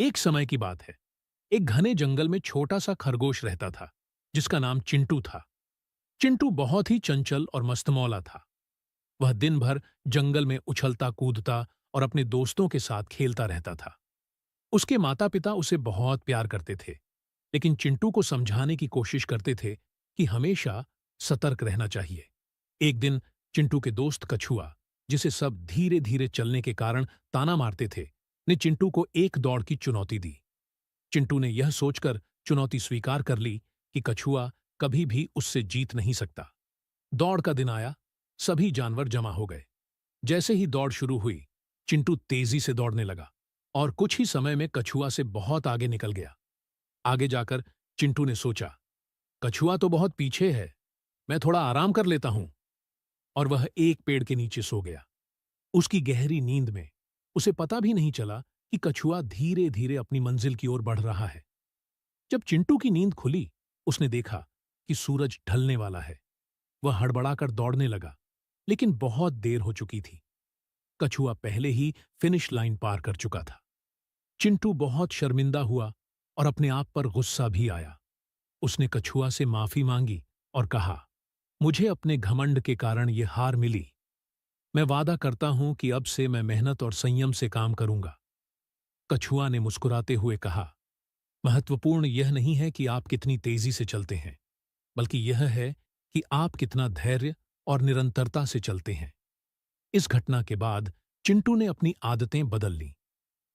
एक समय की बात है। एक घने जंगल में छोटा सा खरगोश रहता था, जिसका नाम चिंटू था। चिंटू बहुत ही चंचल और मस्तमौला था। वह दिन भर जंगल में उछलता कूदता और अपने दोस्तों के साथ खेलता रहता था। उसके माता पिता उसे बहुत प्यार करते थे, लेकिन चिंटू को समझाने की कोशिश करते थे कि हमेशा सतर्क रहना चाहिए। एक दिन चिंटू के दोस्त कछुआ, जिसे सब धीरे धीरे चलने के कारण ताना मारते थे, ने चिंटू को एक दौड़ की चुनौती दी। चिंटू ने यह सोचकर चुनौती स्वीकार कर ली कि कछुआ कभी भी उससे जीत नहीं सकता। दौड़ का दिन आया। सभी जानवर जमा हो गए। जैसे ही दौड़ शुरू हुई, चिंटू तेजी से दौड़ने लगा और कुछ ही समय में कछुआ से बहुत आगे निकल गया। आगे जाकर चिंटू ने सोचा, कछुआ तो बहुत पीछे है, मैं थोड़ा आराम कर लेता हूं। और वह एक पेड़ के नीचे सो गया। उसकी गहरी नींद में उसे पता भी नहीं चला कि कछुआ धीरे धीरे अपनी मंजिल की ओर बढ़ रहा है। जब चिंटू की नींद खुली, उसने देखा कि सूरज ढलने वाला है। वह हड़बड़ाकर दौड़ने लगा, लेकिन बहुत देर हो चुकी थी। कछुआ पहले ही फिनिश लाइन पार कर चुका था। चिंटू बहुत शर्मिंदा हुआ और अपने आप पर गुस्सा भी आया। उसने कछुआ से माफी मांगी और कहा, मुझे अपने घमंड के कारण यह हार मिली। मैं वादा करता हूं कि अब से मैं मेहनत और संयम से काम करूंगा। कछुआ ने मुस्कुराते हुए कहा, महत्वपूर्ण यह नहीं है कि आप कितनी तेजी से चलते हैं, बल्कि यह है कि आप कितना धैर्य और निरंतरता से चलते हैं। इस घटना के बाद चिंटू ने अपनी आदतें बदल लीं।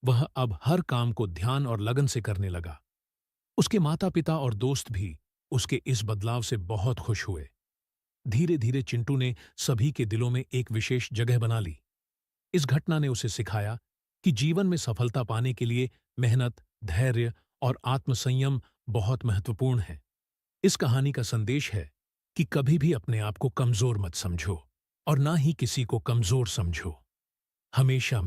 वह अब हर काम को ध्यान और लगन से करने लगा। उसके माता पिता और दोस्त भी उसके इस बदलाव से बहुत खुश हुए। धीरे धीरे चिंटू ने सभी के दिलों में एक विशेष जगह बना ली। इस घटना ने उसे सिखाया कि जीवन में सफलता पाने के लिए मेहनत, धैर्य और आत्मसंयम बहुत महत्वपूर्ण है। इस कहानी का संदेश है कि कभी भी अपने आप को कमजोर मत समझो और ना ही किसी को कमजोर समझो। हमेशा